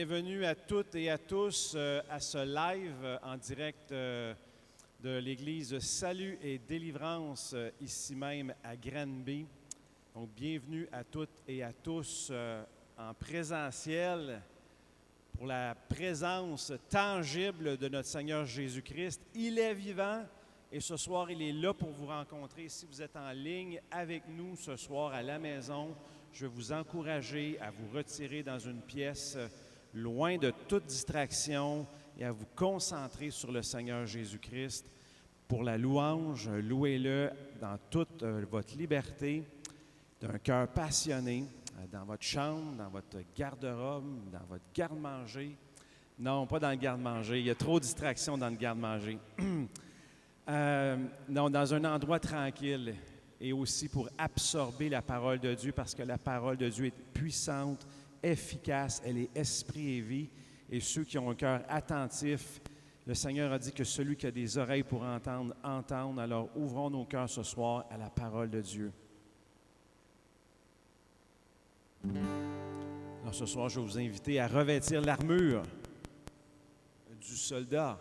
Bienvenue à toutes et à tous à ce live en direct de l'Église Salut et Délivrance ici même à Granby. Donc, bienvenue à toutes et à tous en présentiel pour la présence tangible de notre Seigneur Jésus-Christ. Il est vivant et ce soir, il est là pour vous rencontrer. Si vous êtes en ligne avec nous ce soir à la maison, je vais vous encourager à vous retirer dans une pièce loin de toute distraction et à vous concentrer sur le Seigneur Jésus-Christ. Pour la louange, louez-le dans toute votre liberté, d'un cœur passionné, dans votre chambre, dans votre garde-robe, dans votre garde-manger. Non, pas dans le garde-manger. Il y a trop de distractions dans le garde-manger. Non, dans un endroit tranquille et aussi pour absorber la parole de Dieu parce que la parole de Dieu est puissante, efficace, elle est esprit et vie. Et ceux qui ont un cœur attentif, le Seigneur a dit que celui qui a des oreilles pour entendre, entende. Alors ouvrons nos cœurs ce soir à la parole de Dieu. Alors ce soir, je vais vous inviter à revêtir l'armure du soldat.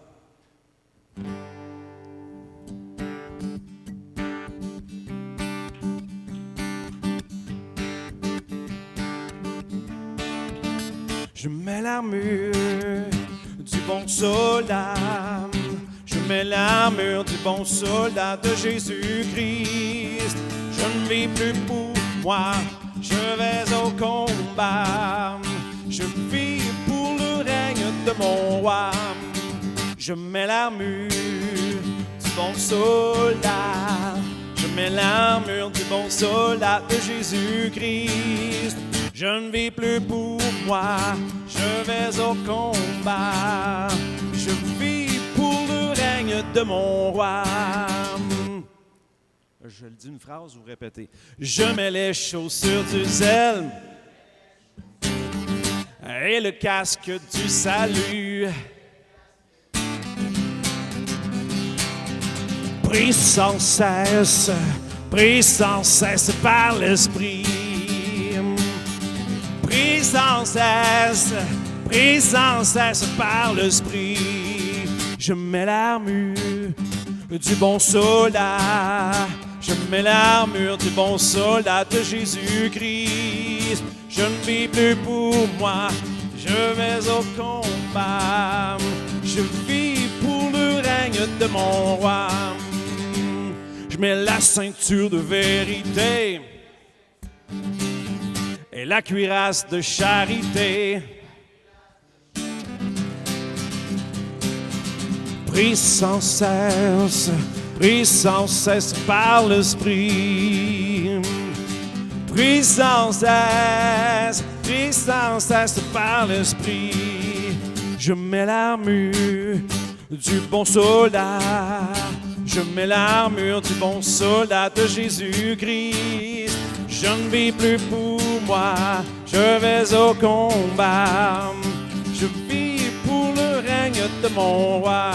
Je mets l'armure du bon soldat. Je mets l'armure du bon soldat de Jésus-Christ. Je ne vis plus pour moi, je vais au combat. Je vis pour le règne de mon roi. Je mets l'armure du bon soldat. Je mets l'armure du bon soldat de Jésus-Christ. Je ne vis plus pour moi, je vais au combat. Je vis pour le règne de mon roi. Je le dis une phrase, vous répétez. Je mets les chaussures du zèle et le casque du salut. Pris sans cesse par l'Esprit. Pris sans cesse par l'Esprit. Je mets l'armure du bon soldat. Je mets l'armure du bon soldat de Jésus-Christ. Je ne vis plus pour moi, je vais au combat. Je vis pour le règne de mon roi. Je mets la ceinture de vérité et la cuirasse de charité. Pris sans cesse par l'Esprit. Pris sans cesse par l'Esprit. Je mets l'armure du bon soldat. Je mets l'armure du bon soldat de Jésus-Christ. Je ne vis plus pour moi, je vais au combat. Je vis pour le règne de mon roi.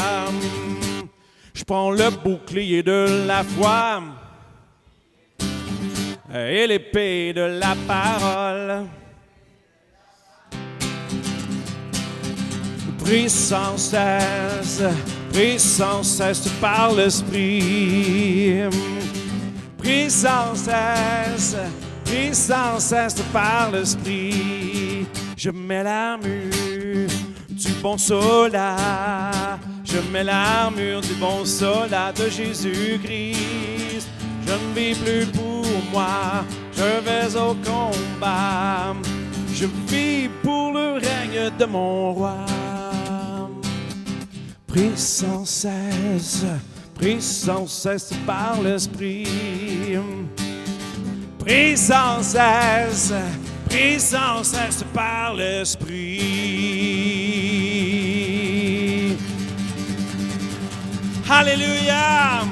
Je prends le bouclier de la foi et l'épée de la parole. Pris sans cesse par l'Esprit. Pris sans cesse par l'Esprit. Je mets l'armure du bon soldat. Je mets l'armure du bon soldat de Jésus-Christ. Je ne vis plus pour moi, je vais au combat. Je vis pour le règne de mon roi. Pris sans cesse par l'Esprit. Pris sans cesse par l'Esprit. Alléluia!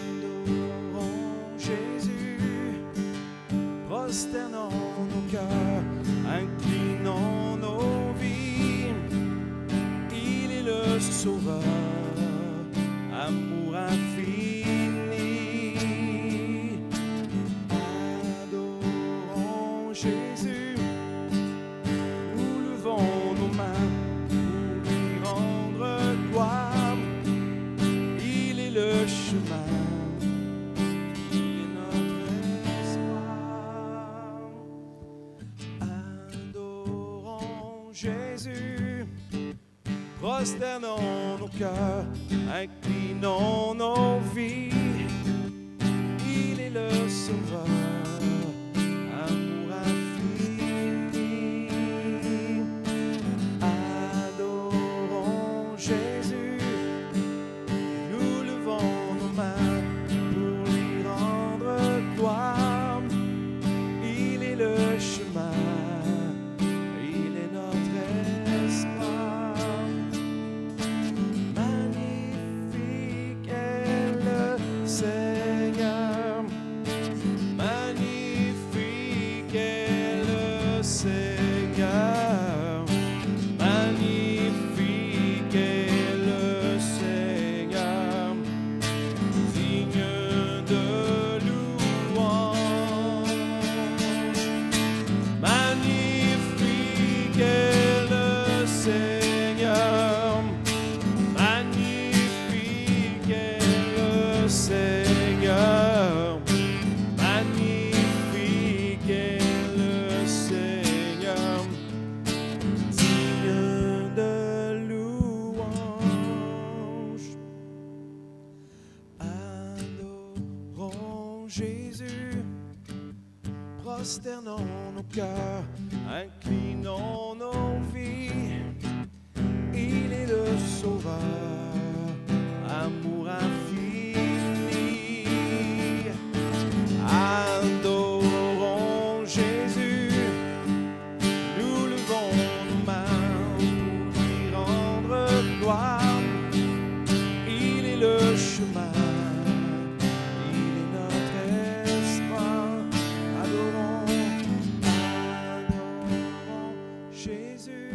Adorons Jésus, prosternons nos cœurs, inclinons nos vies. Il est le Sauveur, amour infini. Adorons Jésus. Prosternons nos cœurs, inclinons nos vies. Il est le Sauveur, amour infini. Adorons Jésus, nous levons nos mains pour lui rendre gloire. Il est le chemin, il est notre espoir. Magnifique est le Seigneur, magnifique est le Seigneur, magnifique est le Seigneur, digne de louange. Magnifique est le Seigneur, magnifique est le Seigneur, magnifique est le Seigneur, digne de louange. Adorons Jésus, prosternons nos cœurs, inclinons nos vies. Il est le Sauveur, amour infini. Adorons Jésus, nous levons nos mains pour lui rendre gloire. Il est le chemin, il est notre espoir. Adorons Jésus,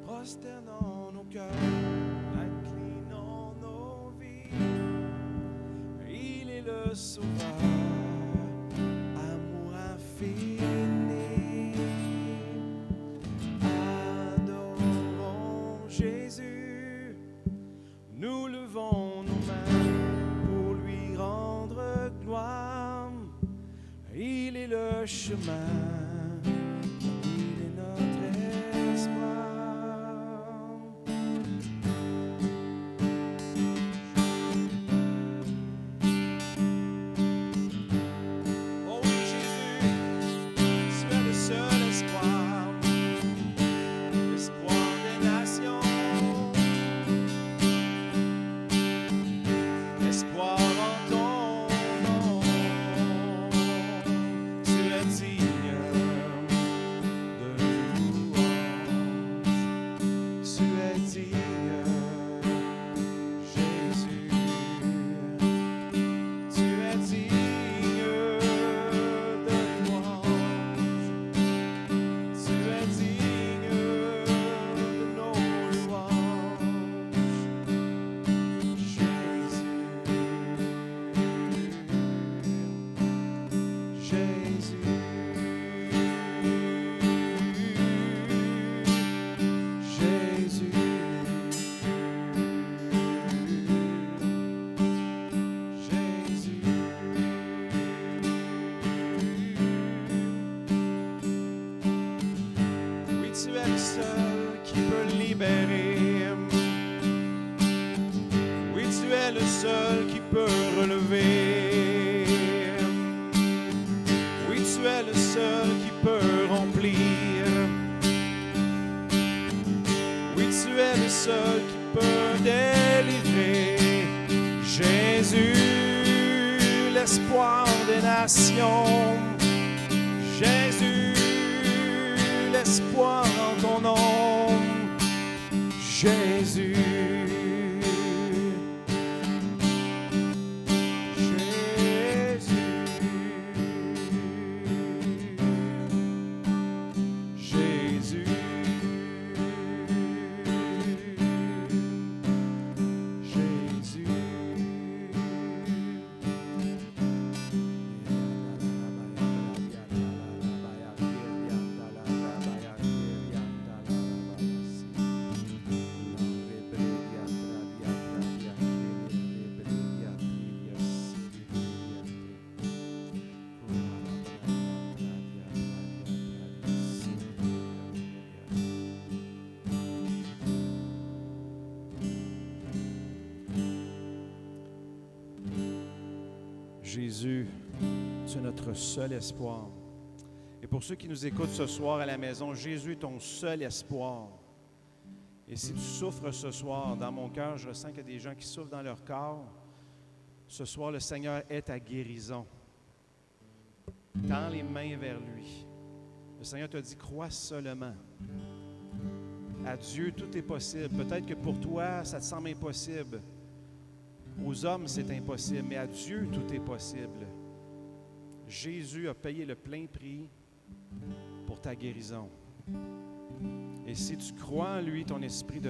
prosternons nos cœurs, inclinons nos vies. Il est le Sauveur, amour infini. Adorons Jésus, nous levons nos mains pour lui rendre gloire. Il est le chemin, il est notre espoir. Oh oui, Jésus, tu es le seul espoir, l'espoir des nations, espoir en ton nom. Tu es digne de louange, tu es digne, Jésus. Tu es digne de louange, tu es digne de nos louanges, Jésus. Jésus. Jésus. Oui, tu es le seul qui peut libérer. Oui, tu es le seul qui peut relever. Oui, tu es le seul qui peut remplir. Oui, tu es le seul qui peut délivrer. Jésus, l'espoir des nations. Jésus, l'espoir en ton nom. Jésus. Jésus. Jésus. Jésus, tu es notre seul espoir. Et pour ceux qui nous écoutent ce soir à la maison, Jésus est ton seul espoir. Et si tu souffres ce soir, dans mon cœur, je ressens qu'il y a des gens qui souffrent dans leur corps. Ce soir, le Seigneur est ta guérison. Tends les mains vers lui. Le Seigneur te dit, crois seulement. À Dieu, tout est possible. Peut-être que pour toi, ça te semble impossible. Aux hommes, c'est impossible, mais à Dieu, tout est possible. Jésus a payé le plein prix pour ta guérison. Et si tu crois en lui, son esprit de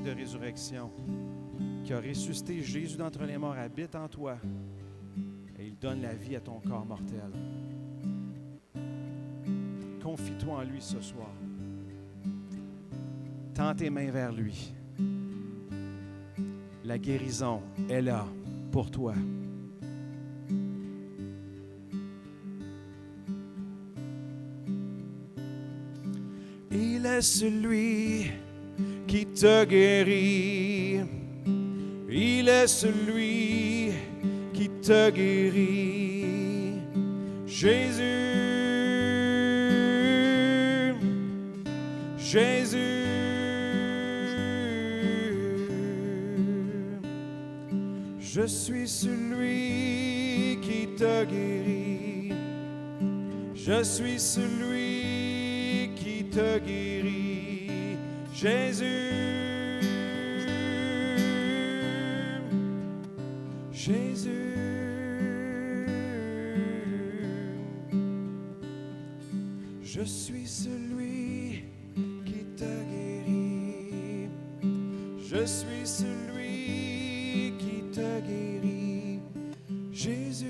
résurrection, qui a ressuscité Jésus d'entre les morts, habite en toi et il donne la vie à ton corps mortel. Confie-toi en lui ce soir. Tends tes mains vers lui. La guérison est là pour toi. Il est celui qui te guérit. Il est celui qui te guérit. Jésus, Jésus. Je suis celui qui te guérit. Je suis celui qui te guérit. Jésus, Jésus. Je suis celui qui te guérit. Je suis celui qui te guérit. Jésus,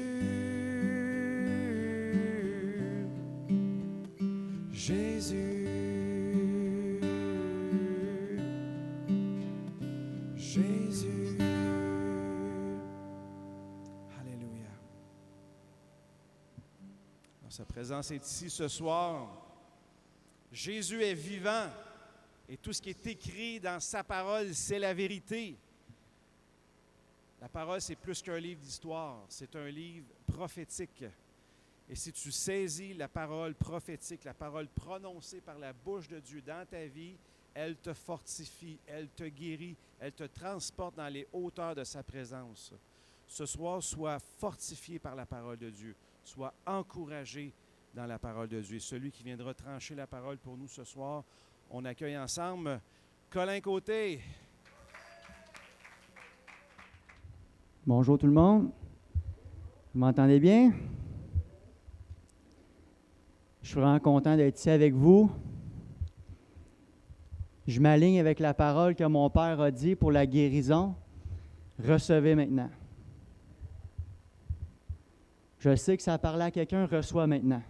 Jésus, Jésus. Alléluia. Alors, sa présence est ici ce soir. Jésus est vivant et tout ce qui est écrit dans sa parole, c'est la vérité. La parole, c'est plus qu'un livre d'histoire, c'est un livre prophétique. Et si tu saisis la parole prophétique, la parole prononcée par la bouche de Dieu dans ta vie, elle te fortifie, elle te guérit, elle te transporte dans les hauteurs de sa présence. Ce soir, sois fortifié par la parole de Dieu, sois encouragé dans la parole de Dieu. Et celui qui viendra trancher la parole pour nous ce soir, on accueille ensemble Colin Côté. Bonjour tout le monde. Vous m'entendez bien? Je suis vraiment content d'être ici avec vous. Je m'aligne avec la parole que mon Père a dit pour la guérison. Recevez maintenant. Je sais que ça a parlé à quelqu'un, reçois maintenant.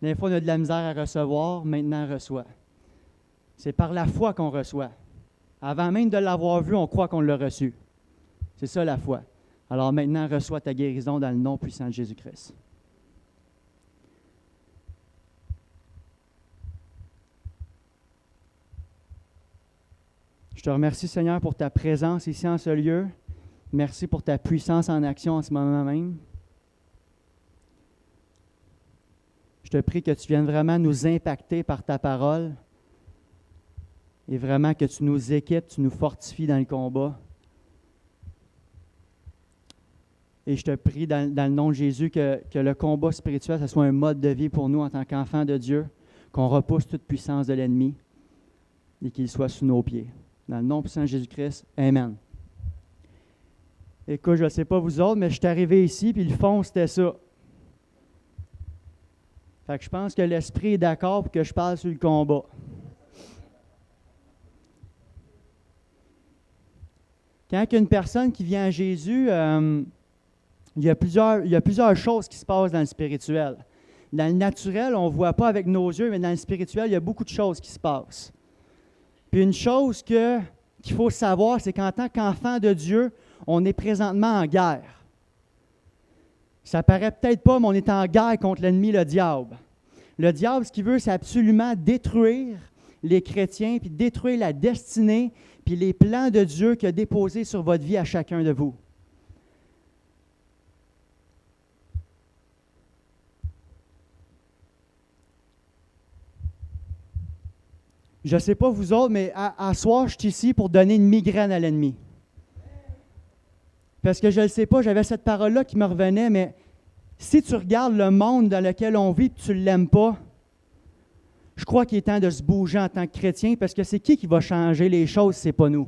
Des fois, on a de la misère à recevoir, maintenant reçoit. C'est par la foi qu'on reçoit. Avant même de l'avoir vu, on croit qu'on l'a reçu. C'est ça la foi. Alors maintenant, reçois ta guérison dans le nom puissant de Jésus-Christ. Je te remercie, Seigneur, pour ta présence ici en ce lieu. Merci pour ta puissance en action en ce moment même. Je te prie que tu viennes vraiment nous impacter par ta parole et vraiment que tu nous équipes, tu nous fortifies dans le combat. Et je te prie dans le nom de Jésus que le combat spirituel, ce soit un mode de vie pour nous en tant qu'enfants de Dieu, qu'on repousse toute puissance de l'ennemi et qu'il soit sous nos pieds. Dans le nom puissant de Jésus-Christ, Amen. Écoute, je ne sais pas vous autres, mais je suis arrivé ici, puis le fond, c'était ça. Fait que je pense que l'Esprit est d'accord pour que je parle sur le combat. Quand il y a une personne qui vient à Jésus, il y a plusieurs choses qui se passent dans le spirituel. Dans le naturel, on ne voit pas avec nos yeux, mais dans le spirituel, il y a beaucoup de choses qui se passent. Puis une chose qu'il faut savoir, c'est qu'en tant qu'enfant de Dieu, on est présentement en guerre. Ça paraît peut-être pas, mais on est en guerre contre l'ennemi, le diable. Le diable, ce qu'il veut, c'est absolument détruire les chrétiens, puis détruire la destinée, puis les plans de Dieu qu'il a déposés sur votre vie à chacun de vous. Je ne sais pas vous autres, mais à soir, je suis ici pour donner une migraine à l'ennemi. Parce que je ne le sais pas, j'avais cette parole-là qui me revenait, mais si tu regardes le monde dans lequel on vit et tu ne l'aimes pas, je crois qu'il est temps de se bouger en tant que chrétien, parce que c'est qui va changer les choses, ce n'est pas nous.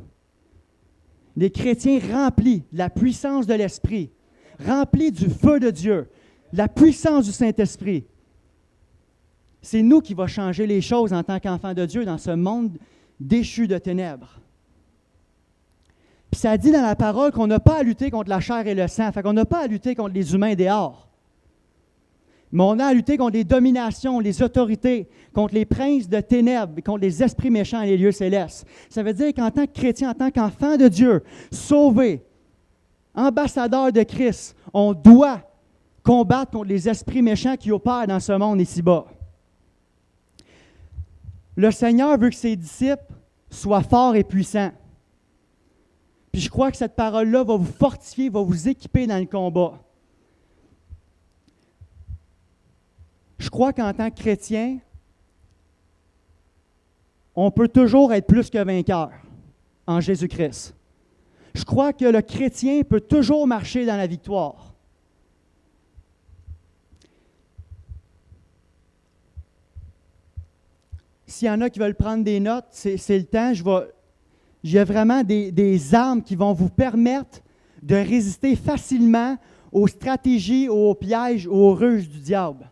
Des chrétiens remplis de la puissance de l'Esprit, remplis du feu de Dieu, de la puissance du Saint-Esprit. C'est nous qui va changer les choses en tant qu'enfants de Dieu dans ce monde déchu de ténèbres. Puis ça dit dans la parole qu'on n'a pas à lutter contre la chair et le sang, fait qu'on n'a pas à lutter contre les humains dehors. Mais on a à lutter contre les dominations, les autorités, contre les princes de ténèbres, contre les esprits méchants et les lieux célestes. Ça veut dire qu'en tant que chrétien, en tant qu'enfant de Dieu, sauvé, ambassadeur de Christ, on doit combattre contre les esprits méchants qui opèrent dans ce monde ici-bas. Le Seigneur veut que ses disciples soient forts et puissants. Puis je crois que cette parole-là va vous fortifier, va vous équiper dans le combat. Je crois qu'en tant que chrétien, on peut toujours être plus que vainqueur en Jésus-Christ. Je crois que le chrétien peut toujours marcher dans la victoire. S'il y en a qui veulent prendre des notes, c'est le temps. J'ai vraiment des armes qui vont vous permettre de résister facilement aux stratégies, aux pièges, aux ruses du diable.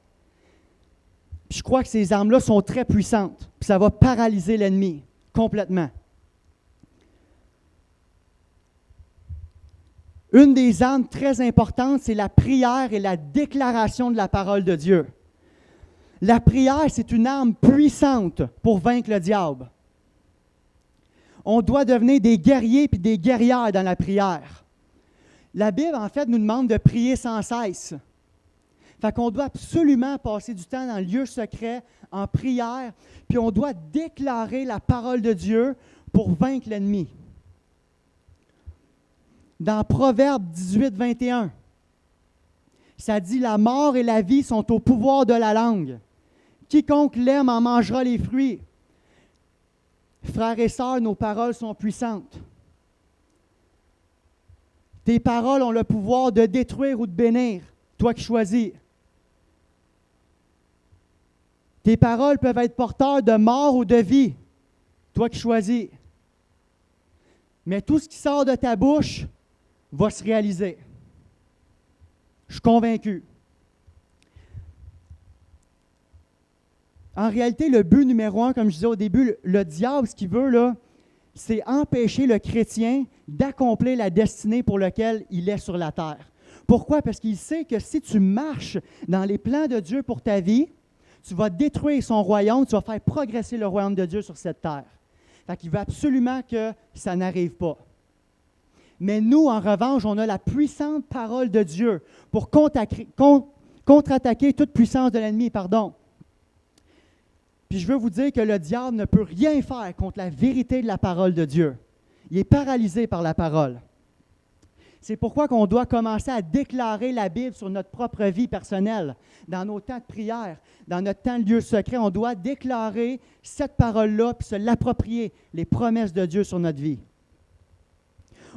Puis je crois que ces armes-là sont très puissantes. Puis ça va paralyser l'ennemi complètement. Une des armes très importantes, c'est la prière et la déclaration de la parole de Dieu. La prière, c'est une arme puissante pour vaincre le diable. On doit devenir des guerriers puis des guerrières dans la prière. La Bible, en fait, nous demande de prier sans cesse. Fait qu'on doit absolument passer du temps dans le lieu secret, en prière, puis on doit déclarer la parole de Dieu pour vaincre l'ennemi. Dans Proverbe 18, 21, ça dit « La mort et la vie sont au pouvoir de la langue. Quiconque l'aime en mangera les fruits. » Frères et sœurs, nos paroles sont puissantes. Tes paroles ont le pouvoir de détruire ou de bénir, toi qui choisis. Tes paroles peuvent être porteurs de mort ou de vie, toi qui choisis. Mais tout ce qui sort de ta bouche va se réaliser. Je suis convaincu. En réalité, le but numéro 1, comme je disais au début, le diable, ce qu'il veut, là, c'est empêcher le chrétien d'accomplir la destinée pour laquelle il est sur la terre. Pourquoi? Parce qu'il sait que si tu marches dans les plans de Dieu pour ta vie, tu vas détruire son royaume, tu vas faire progresser le royaume de Dieu sur cette terre. Fait qu'il veut absolument que ça n'arrive pas. Mais nous, en revanche, on a la puissante parole de Dieu pour contre-attaquer toute puissance de l'ennemi, Puis je veux vous dire que le diable ne peut rien faire contre la vérité de la parole de Dieu. Il est paralysé par la parole. C'est pourquoi qu'on doit commencer à déclarer la Bible sur notre propre vie personnelle, dans nos temps de prière, dans notre temps de lieu secret. On doit déclarer cette parole-là puis se l'approprier, les promesses de Dieu sur notre vie.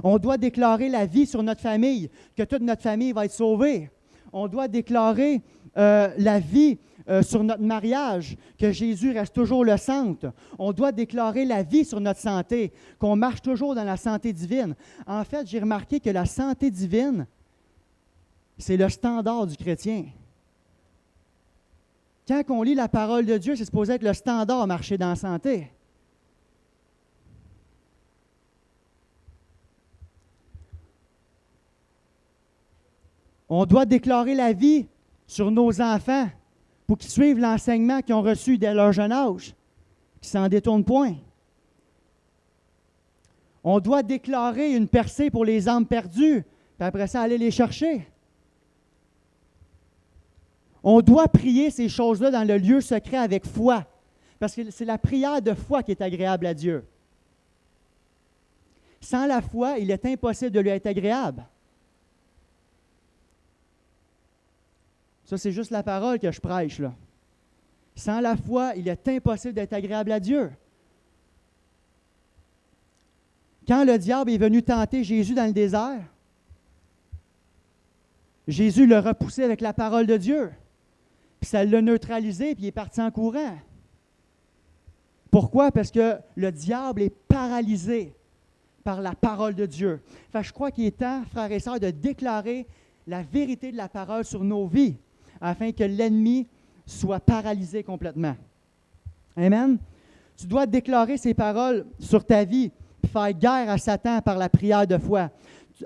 On doit déclarer la vie sur notre famille, que toute notre famille va être sauvée. On doit déclarer la vie sur notre mariage, que Jésus reste toujours le centre. On doit déclarer la vie sur notre santé, qu'on marche toujours dans la santé divine. En fait, j'ai remarqué que la santé divine, c'est le standard du chrétien. Quand on lit la parole de Dieu, c'est supposé être le standard à marcher dans la santé. On doit déclarer la vie sur nos enfants pour qu'ils suivent l'enseignement qu'ils ont reçu dès leur jeune âge, qu'ils ne s'en détournent point. On doit déclarer une percée pour les âmes perdues, puis après ça, aller les chercher. On doit prier ces choses-là dans le lieu secret avec foi, parce que c'est la prière de foi qui est agréable à Dieu. Sans la foi, il est impossible de lui être agréable. Ça, c'est juste la parole que je prêche, là. Sans la foi, il est impossible d'être agréable à Dieu. Quand le diable est venu tenter Jésus dans le désert, Jésus l'a repoussé avec la parole de Dieu. Puis ça l'a neutralisé, puis il est parti en courant. Pourquoi? Parce que le diable est paralysé par la parole de Dieu. Fait que je crois qu'il est temps, frères et sœurs, de déclarer la vérité de la parole sur nos vies, afin que l'ennemi soit paralysé complètement. Amen? Tu dois déclarer ces paroles sur ta vie, puis faire guerre à Satan par la prière de foi.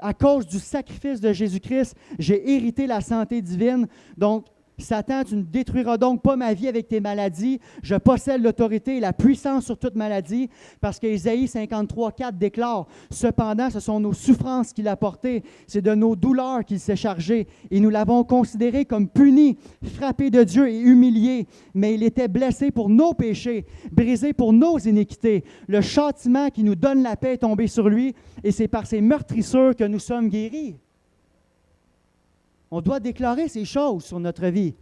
À cause du sacrifice de Jésus-Christ, j'ai hérité la santé divine. Donc, Satan, tu ne détruiras donc pas ma vie avec tes maladies. Je possède l'autorité et la puissance sur toute maladie, parce qu'Ésaïe 53:4 déclare « Cependant, ce sont nos souffrances qu'il a portées, c'est de nos douleurs qu'il s'est chargé, et nous l'avons considéré comme puni, frappé de Dieu et humilié. Mais il était blessé pour nos péchés, brisé pour nos iniquités. Le châtiment qui nous donne la paix est tombé sur lui, et c'est par ses meurtrissures que nous sommes guéris. » On doit déclarer ces choses sur notre vie.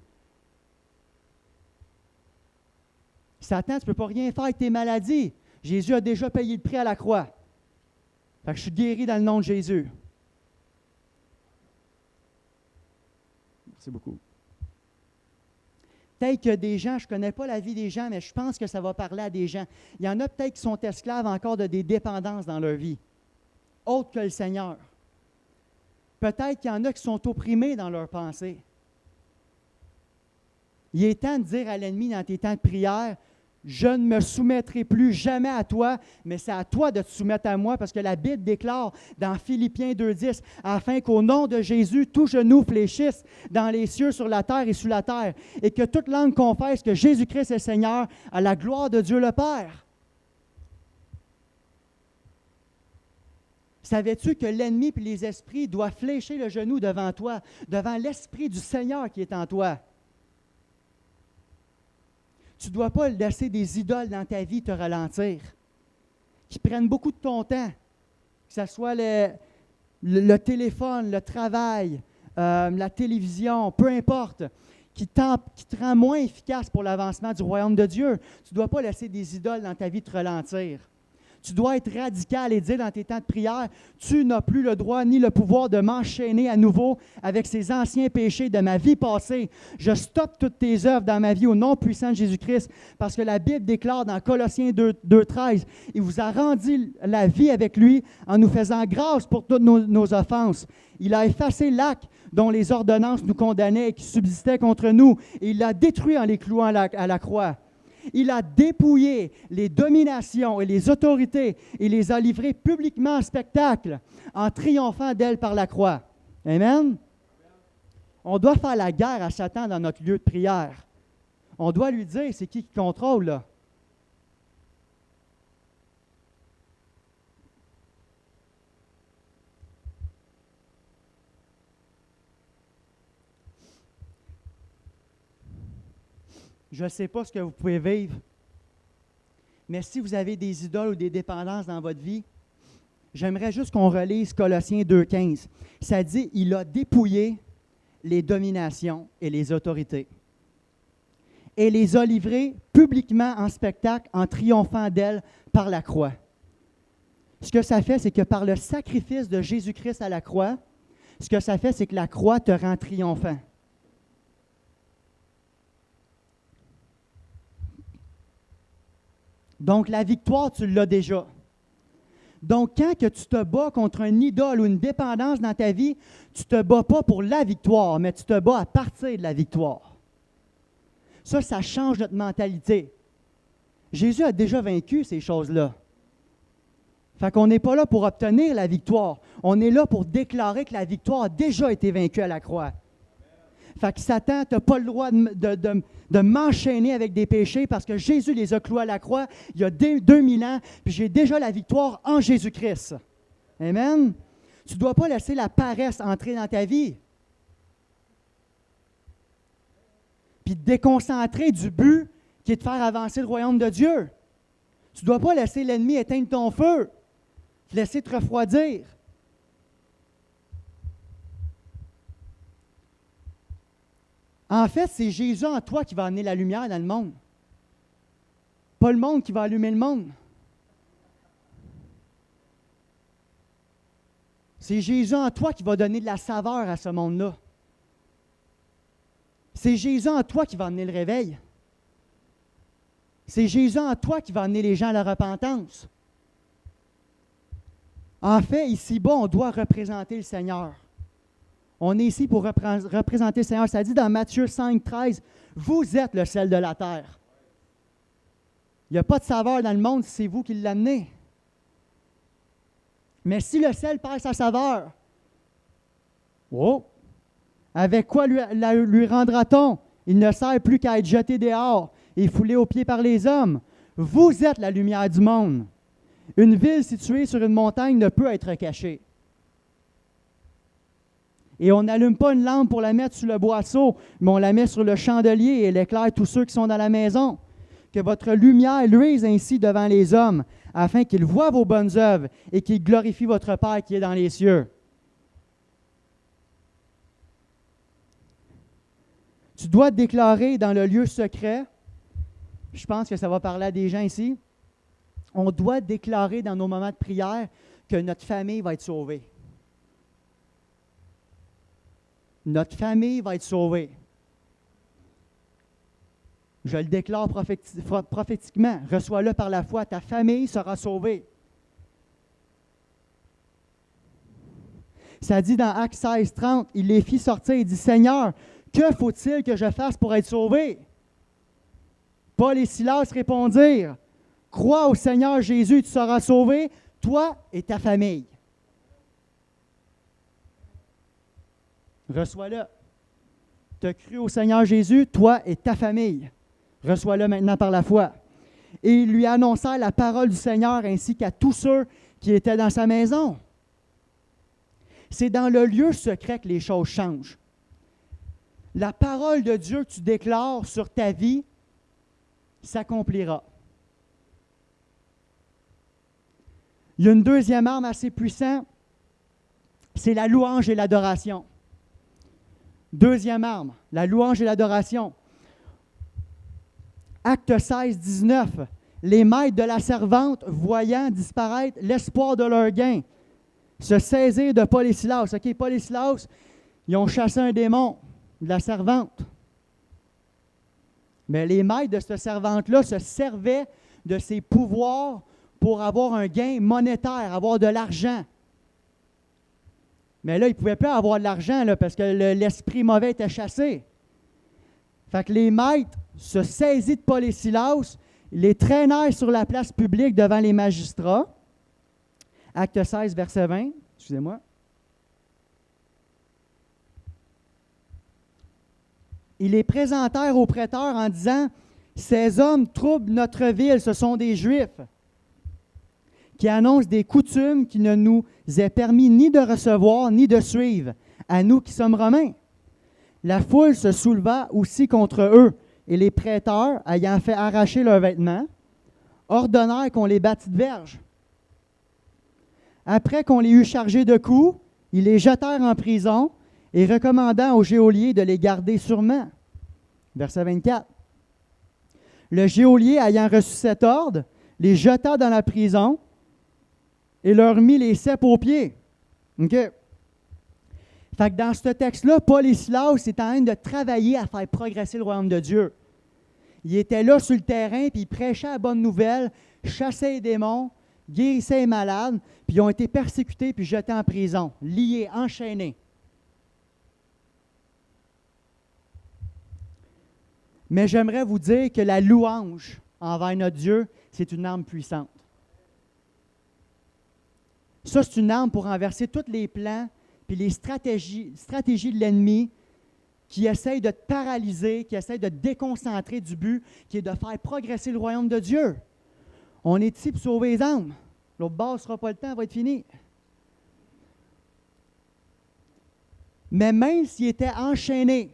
Satan, tu ne peux pas rien faire avec tes maladies. Jésus a déjà payé le prix à la croix. Fait que je suis guéri dans le nom de Jésus. Merci beaucoup. Peut-être que des gens, je ne connais pas la vie des gens, mais je pense que ça va parler à des gens. Il y en a peut-être qui sont esclaves encore de des dépendances dans leur vie, autres que le Seigneur. Peut-être qu'il y en a qui sont opprimés dans leurs pensées. Il est temps de dire à l'ennemi dans tes temps de prière, « Je ne me soumettrai plus jamais à toi, mais c'est à toi de te soumettre à moi, parce que la Bible déclare dans Philippiens 2:10, « Afin qu'au nom de Jésus, tout genou fléchisse dans les cieux, sur la terre et sous la terre, et que toute langue confesse que Jésus-Christ est Seigneur, à la gloire de Dieu le Père. » Savais-tu que l'ennemi et les esprits doivent fléchir le genou devant toi, devant l'Esprit du Seigneur qui est en toi? Tu ne dois pas laisser des idoles dans ta vie te ralentir, qui prennent beaucoup de ton temps, que ce soit le téléphone, le travail, la télévision, peu importe, qui te rend moins efficace pour l'avancement du royaume de Dieu. Tu ne dois pas laisser des idoles dans ta vie te ralentir. Tu dois être radical et dire dans tes temps de prière, « Tu n'as plus le droit ni le pouvoir de m'enchaîner à nouveau avec ces anciens péchés de ma vie passée. Je stoppe toutes tes œuvres dans ma vie au nom puissant de Jésus-Christ, parce que la Bible déclare dans Colossiens 2:13, « Il vous a rendu la vie avec lui en nous faisant grâce pour toutes nos offenses. Il a effacé l'acte dont les ordonnances nous condamnaient et qui subsistait contre nous, et il l'a détruit en les clouant à la croix. Il a dépouillé les dominations et les autorités et les a livrées publiquement en spectacle, en triomphant d'elles par la croix. » Amen? On doit faire la guerre à Satan dans notre lieu de prière. On doit lui dire, c'est qui contrôle là? Je ne sais pas ce que vous pouvez vivre, mais si vous avez des idoles ou des dépendances dans votre vie, j'aimerais juste qu'on relise Colossiens 2:15. Ça dit, « Il a dépouillé les dominations et les autorités et les a livrées publiquement en spectacle en triomphant d'elles par la croix. » Ce que ça fait, c'est que par le sacrifice de Jésus-Christ à la croix, ce que ça fait, c'est que la croix te rend triomphant. Donc, la victoire, tu l'as déjà. Donc, quand que tu te bats contre un idole ou une dépendance dans ta vie, tu ne te bats pas pour la victoire, mais tu te bats à partir de la victoire. Ça change notre mentalité. Jésus a déjà vaincu ces choses-là. Fait qu'on n'est pas là pour obtenir la victoire. On est là pour déclarer que la victoire a déjà été vaincue à la croix. Fait que Satan, tu n'as pas le droit de m'enchaîner avec des péchés parce que Jésus les a cloués à la croix il y a 2000 ans, puis j'ai déjà la victoire en Jésus-Christ. Amen? Tu ne dois pas laisser la paresse entrer dans ta vie. Puis te déconcentrer du but qui est de faire avancer le royaume de Dieu. Tu ne dois pas laisser l'ennemi éteindre ton feu, te laisser te refroidir. En fait, c'est Jésus en toi qui va amener la lumière dans le monde. Pas le monde qui va allumer le monde. C'est Jésus en toi qui va donner de la saveur à ce monde-là. C'est Jésus en toi qui va amener le réveil. C'est Jésus en toi qui va amener les gens à la repentance. En fait, ici-bas, on doit représenter le Seigneur. On est ici pour représenter le Seigneur. Ça dit dans Matthieu 5, 13, « Vous êtes le sel de la terre. » Il n'y a pas de saveur dans le monde si c'est vous qui l'amenez. Mais si le sel perd sa saveur, oh, avec quoi lui rendra-t-on? Il ne sert plus qu'à être jeté dehors et foulé aux pieds par les hommes. Vous êtes la lumière du monde. Une ville située sur une montagne ne peut être cachée. Et on n'allume pas une lampe pour la mettre sous le boisseau, mais on la met sur le chandelier et elle éclaire tous ceux qui sont dans la maison. Que votre lumière luise ainsi devant les hommes, afin qu'ils voient vos bonnes œuvres et qu'ils glorifient votre Père qui est dans les cieux. Tu dois déclarer dans le lieu secret, je pense que ça va parler à des gens ici, on doit déclarer dans nos moments de prière que notre famille va être sauvée. Notre famille va être sauvée. Je le déclare prophétiquement. Reçois-le par la foi. Ta famille sera sauvée. Ça dit dans Actes 16, 30, il les fit sortir et dit, « Seigneur, que faut-il que je fasse pour être sauvé? » Paul et Silas répondirent, « Crois au Seigneur Jésus et tu seras sauvé, toi et ta famille. » Reçois-le. Tu as cru au Seigneur Jésus, toi et ta famille. Reçois-le maintenant par la foi. Et ils lui annoncèrent la parole du Seigneur ainsi qu'à tous ceux qui étaient dans sa maison. C'est dans le lieu secret que les choses changent. La parole de Dieu que tu déclares sur ta vie s'accomplira. Il y a une deuxième arme assez puissante, c'est la louange et l'adoration. Deuxième arme, la louange et l'adoration. Acte 16, 19. Les maîtres de la servante, voyant disparaître l'espoir de leur gain, se saisirent de Paul et Silas. OK, Paul et Silas, ils ont chassé un démon de la servante. Mais les maîtres de cette servante-là se servaient de ses pouvoirs pour avoir un gain monétaire, avoir de l'argent. Mais là, ils ne pouvaient plus avoir de l'argent là, parce que l'esprit mauvais était chassé. Fait que les maîtres se saisissent de Paul et Silas, les traînèrent sur la place publique devant les magistrats. Acte 16, verset 20. Excusez-moi. Ils les présentèrent aux prêteurs en disant, « Ces hommes troublent notre ville, ce sont des Juifs qui annoncent des coutumes qui ne nous est permis ni de recevoir ni de suivre, à nous qui sommes Romains. » La foule se souleva aussi contre eux, et les prêteurs, ayant fait arracher leurs vêtements, ordonnèrent qu'on les battît de verges. Après qu'on les eut chargés de coups, ils les jetèrent en prison et recommandant au geôlier de les garder sûrement. Verset 24. Le geôlier, ayant reçu cet ordre, les jeta dans la prison et leur mit les ceps aux pieds. OK? Fait que dans ce texte-là, Paul et Silas étaient en train de travailler à faire progresser le royaume de Dieu. Ils étaient là sur le terrain, puis ils prêchaient la bonne nouvelle, chassaient les démons, guérissaient les malades, puis ils ont été persécutés puis jetés en prison, liés, enchaînés. Mais j'aimerais vous dire que la louange envers notre Dieu, c'est une arme puissante. Ça, c'est une arme pour renverser tous les plans puis les stratégies de l'ennemi qui essayent de te paralyser, qui essayent de te déconcentrer du but, qui est de faire progresser le royaume de Dieu. On est ici pour sauver les âmes. L'autre bord ne sera pas le temps, va être fini. Mais même s'il était enchaîné,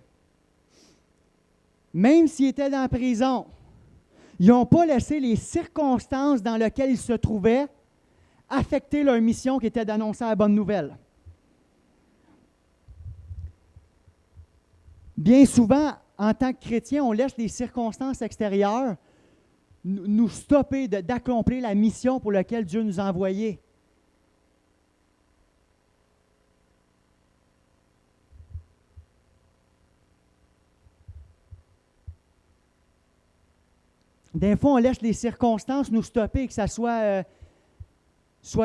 même s'ils étaient dans la prison, ils n'ont pas laissé les circonstances dans lesquelles ils se trouvaient affecter leur mission qui était d'annoncer la bonne nouvelle. Bien souvent, en tant que chrétien, on laisse les circonstances extérieures nous stopper d'accomplir la mission pour laquelle Dieu nous a envoyés. Des fois, on laisse les circonstances nous stopper, que ce soit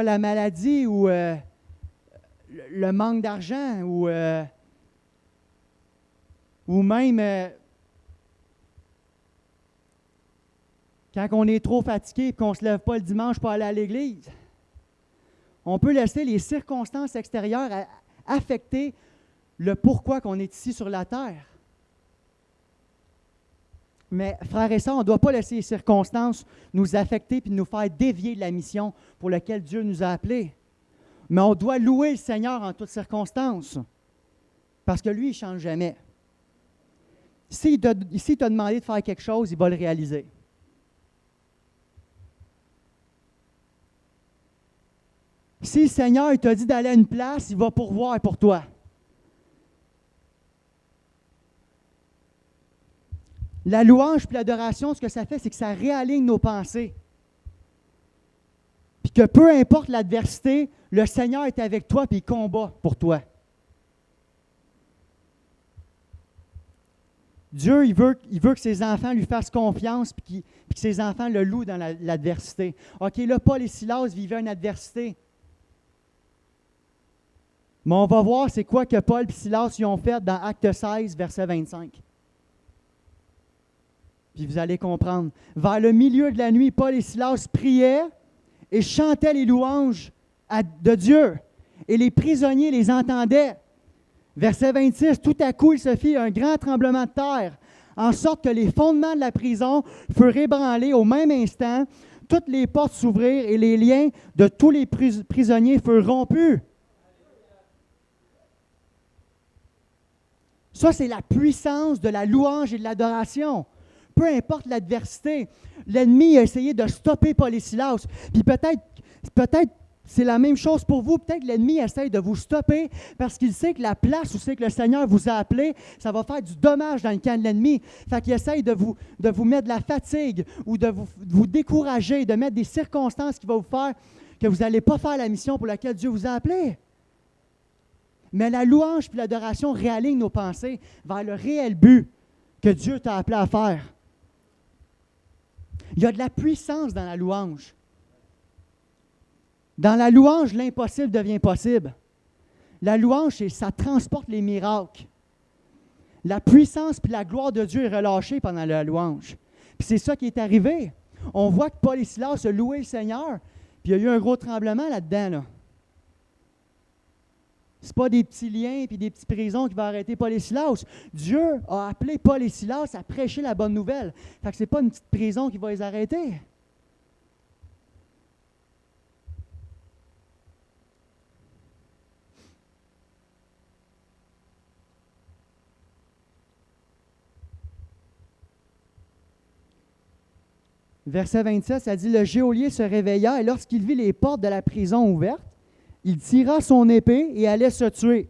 la maladie ou le manque d'argent ou même quand on est trop fatigué et qu'on ne se lève pas le dimanche pour aller à l'église. On peut laisser les circonstances extérieures affecter le pourquoi qu'on est ici sur la terre. Mais frères et sœurs, on ne doit pas laisser les circonstances nous affecter et nous faire dévier de la mission pour laquelle Dieu nous a appelés. Mais on doit louer le Seigneur en toutes circonstances. Parce que lui, il ne change jamais. S'il t'a demandé de faire quelque chose, il va le réaliser. Si le Seigneur t'a dit d'aller à une place, il va pourvoir pour toi. La louange et l'adoration, ce que ça fait, c'est que ça réaligne nos pensées. Puis que peu importe l'adversité, le Seigneur est avec toi et il combat pour toi. Dieu, il veut que ses enfants lui fassent confiance puis que ses enfants le louent dans l'adversité. OK, là, Paul et Silas vivaient une adversité. Mais on va voir c'est quoi que Paul et Silas y ont fait dans Acte 16, verset 25. Puis vous allez comprendre. Vers le milieu de la nuit, Paul et Silas priaient et chantaient les louanges de Dieu. Et les prisonniers les entendaient. Verset 26, tout à coup, il se fit un grand tremblement de terre, en sorte que les fondements de la prison furent ébranlés au même instant. Toutes les portes s'ouvrirent et les liens de tous les prisonniers furent rompus. Ça, c'est la puissance de la louange et de l'adoration. Peu importe l'adversité, l'ennemi a essayé de stopper Paul et Silas. Puis peut-être c'est la même chose pour vous. Peut-être l'ennemi essaie de vous stopper parce qu'il sait que la place où c'est que le Seigneur vous a appelé, ça va faire du dommage dans le camp de l'ennemi. Fait qu'il essaie de vous mettre de la fatigue ou de vous décourager, de mettre des circonstances qui vont vous faire que vous n'allez pas faire la mission pour laquelle Dieu vous a appelé. Mais la louange et l'adoration réalignent nos pensées vers le réel but que Dieu t'a appelé à faire. Il y a de la puissance dans la louange. Dans la louange, l'impossible devient possible. La louange, ça transporte les miracles. La puissance et la gloire de Dieu est relâchée pendant la louange. Puis c'est ça qui est arrivé. On voit que Paul et Silas ont loué le Seigneur, puis il y a eu un gros tremblement là-dedans. Là. Ce n'est pas des petits liens et des petites prisons qui vont arrêter Paul et Silas. Dieu a appelé Paul et Silas à prêcher la bonne nouvelle. Fait que ce n'est pas une petite prison qui va les arrêter. Verset 27, ça dit « Le geôlier se réveilla et lorsqu'il vit les portes de la prison ouvertes, il tira son épée et allait se tuer,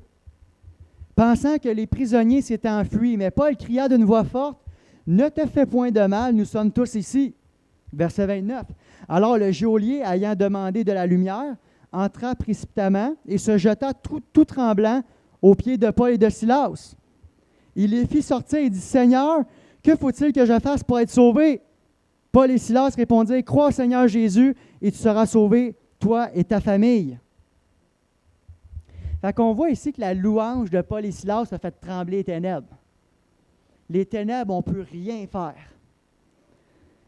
pensant que les prisonniers s'étaient enfuis. Mais Paul cria d'une voix forte, « Ne te fais point de mal, nous sommes tous ici. » Verset 29. Alors le geôlier, ayant demandé de la lumière, entra précipitamment et se jeta tout tremblant aux pieds de Paul et de Silas. Il les fit sortir et dit, « Seigneur, que faut-il que je fasse pour être sauvé? » Paul et Silas répondirent, « Crois au Seigneur Jésus et tu seras sauvé, toi et ta famille. » Fait qu'on voit ici que la louange de Paul et Silas a fait trembler les ténèbres. Les ténèbres, on ne peut rien faire.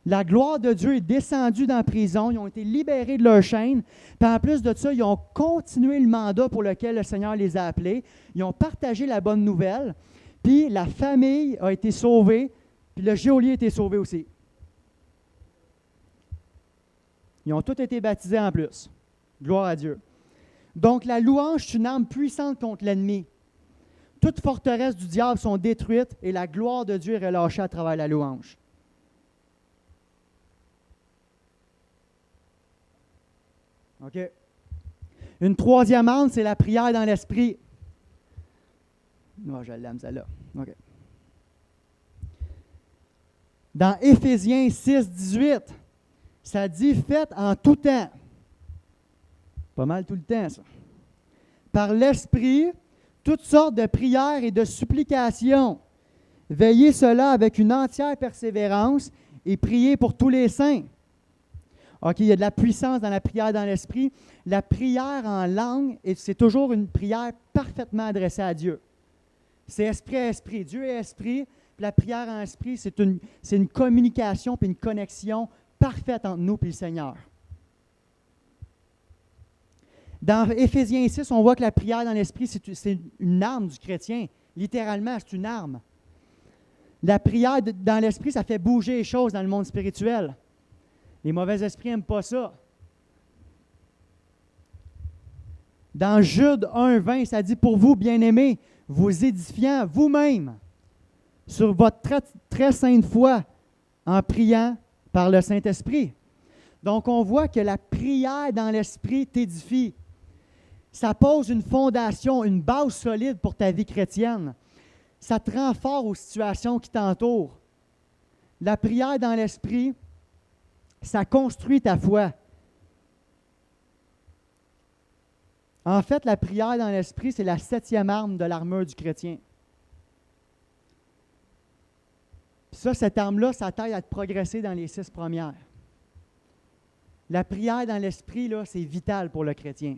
La gloire de Dieu est descendue dans la prison, ils ont été libérés de leurs chaînes, puis en plus de ça, ils ont continué le mandat pour lequel le Seigneur les a appelés, ils ont partagé la bonne nouvelle, puis la famille a été sauvée, puis le geôlier a été sauvé aussi. Ils ont tous été baptisés en plus. Gloire à Dieu. Donc, la louange est une arme puissante contre l'ennemi. Toutes forteresses du diable sont détruites et la gloire de Dieu est relâchée à travers la louange. OK. Une troisième arme, c'est la prière dans l'esprit. Non, je l'aime celle-là. OK. Dans Éphésiens 6, 18, ça dit « Faites en tout temps ». Pas mal tout le temps, ça. Par l'Esprit, toutes sortes de prières et de supplications. Veillez cela avec une entière persévérance et priez pour tous les saints. OK, il y a de la puissance dans la prière dans l'esprit. La prière en langue, c'est toujours une prière parfaitement adressée à Dieu. C'est esprit à esprit. Dieu est esprit, puis la prière en esprit, c'est une communication puis une connexion parfaite entre nous et le Seigneur. Dans Éphésiens 6, on voit que la prière dans l'esprit, c'est une arme du chrétien. Littéralement, c'est une arme. La prière dans l'esprit, ça fait bouger les choses dans le monde spirituel. Les mauvais esprits n'aiment pas ça. Dans Jude 1, 20, ça dit « Pour vous, bien-aimés, vous édifiant vous-même sur votre très sainte foi en priant par le Saint-Esprit. » Donc, on voit que la prière dans l'esprit t'édifie. Ça pose une fondation, une base solide pour ta vie chrétienne. Ça te rend fort aux situations qui t'entourent. La prière dans l'esprit, ça construit ta foi. En fait, la prière dans l'esprit, c'est la 7e arme de l'armure du chrétien. Ça, cette arme-là, ça t'aide à te progresser dans les 6 premières. La prière dans l'esprit, là, c'est vital pour le chrétien.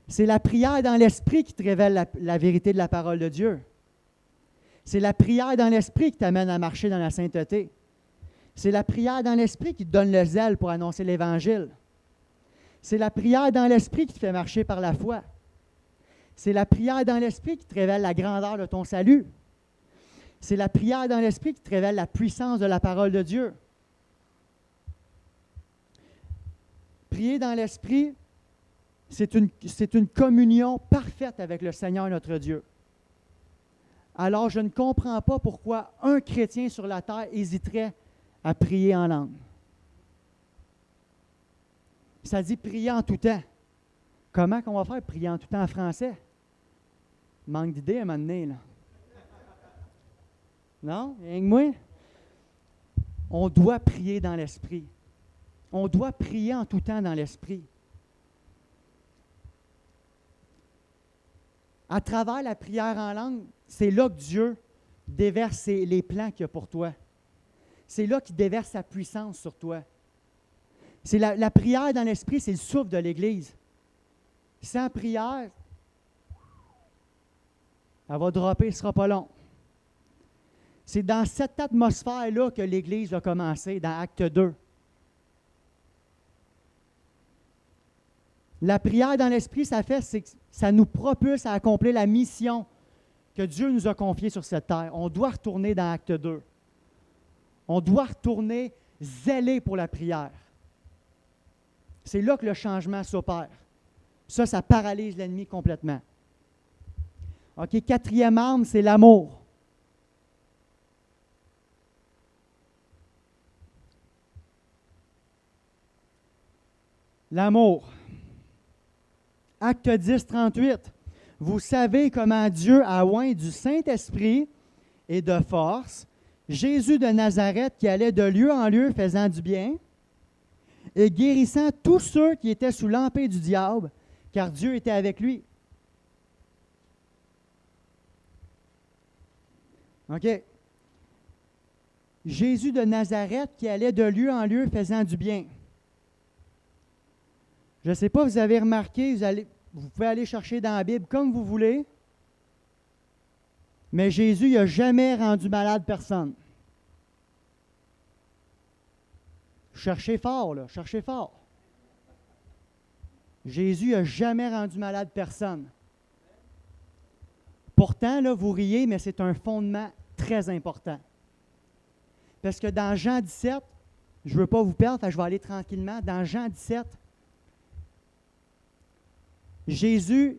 C'est la prière dans l'esprit qui te révèle la vérité de la parole de Dieu. C'est la prière dans l'esprit qui t'amène à marcher dans la sainteté. C'est la prière dans l'esprit qui te donne le zèle pour annoncer l'Évangile. C'est la prière dans l'esprit qui te fait marcher par la foi. C'est la prière dans l'esprit qui te révèle la grandeur de ton salut. C'est la prière dans l'esprit qui te révèle la puissance de la parole de Dieu. Prier dans l'esprit, c'est une communion parfaite avec le Seigneur notre Dieu. Alors, je ne comprends pas pourquoi un chrétien sur la terre hésiterait à prier en langue. Ça dit prier en tout temps. Comment qu'on va faire prier en tout temps en français? Manque d'idées à un moment donné, là. Non? Rien que moi? On doit prier dans l'esprit. On doit prier en tout temps dans l'esprit. À travers la prière en langue, c'est là que Dieu déverse les plans qu'il a pour toi. C'est là qu'il déverse sa puissance sur toi. C'est la prière dans l'esprit, c'est le souffle de l'Église. Sans prière, elle va dropper, ce ne sera pas long. C'est dans cette atmosphère-là que l'Église a commencé, dans Acte 2. La prière dans l'esprit, c'est que ça nous propulse à accomplir la mission que Dieu nous a confiée sur cette terre. On doit retourner dans Acte 2. On doit retourner zélé pour la prière. C'est là que le changement s'opère. Ça paralyse l'ennemi complètement. OK, 4e arme, c'est l'amour. L'amour. Acte 10, 38. Vous savez comment Dieu a oint du Saint-Esprit et de force Jésus de Nazareth qui allait de lieu en lieu faisant du bien et guérissant tous ceux qui étaient sous l'empire du diable, car Dieu était avec lui. OK. Jésus de Nazareth qui allait de lieu en lieu faisant du bien. Je ne sais pas, vous avez remarqué, vous pouvez aller chercher dans la Bible comme vous voulez, mais Jésus n'a jamais rendu malade personne. Cherchez fort, là, cherchez fort. Jésus n'a jamais rendu malade personne. Pourtant, là, vous riez, mais c'est un fondement très important. Parce que dans Jean 17, je ne veux pas vous perdre, je vais aller tranquillement. Dans Jean 17, Jésus,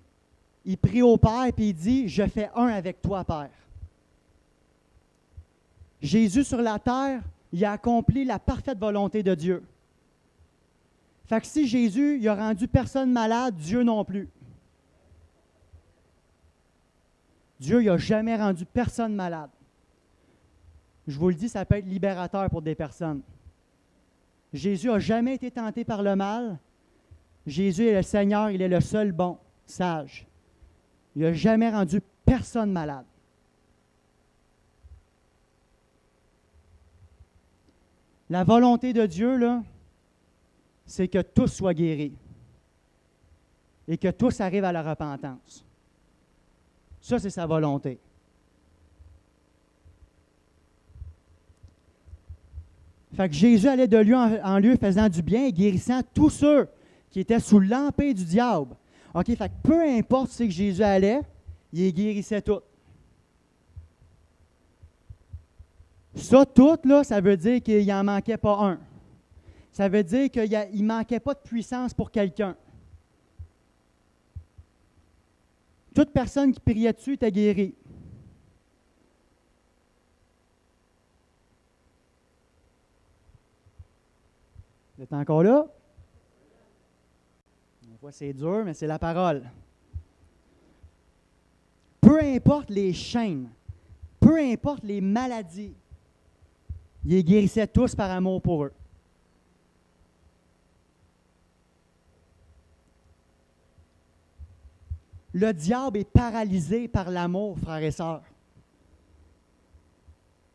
il prie au Père et il dit « Je fais un avec toi, Père ». Jésus sur la terre, il a accompli la parfaite volonté de Dieu. Fait que si Jésus il a rendu personne malade, Dieu non plus. Dieu n'a jamais rendu personne malade. Je vous le dis, ça peut être libérateur pour des personnes. Jésus n'a jamais été tenté par le mal. Jésus est le Seigneur, il est le seul bon, sage. Il n'a jamais rendu personne malade. La volonté de Dieu, là, c'est que tous soient guéris et que tous arrivent à la repentance. Ça, c'est sa volonté. Fait que Jésus allait de lieu en lieu faisant du bien et guérissant tous ceux qui étaient sous l'empire du diable. OK, fait que peu importe ce que Jésus allait, il les guérissait tous. Ça, tout, là, ça veut dire qu'il n'en manquait pas un. Ça veut dire qu'il ne manquait pas de puissance pour quelqu'un. Toute personne qui priait dessus était guérie. Vous êtes encore là? Des fois, c'est dur, mais c'est la parole. Peu importe les chaînes, peu importe les maladies, ils les guérissaient tous par amour pour eux. Le diable est paralysé par l'amour, frères et sœurs.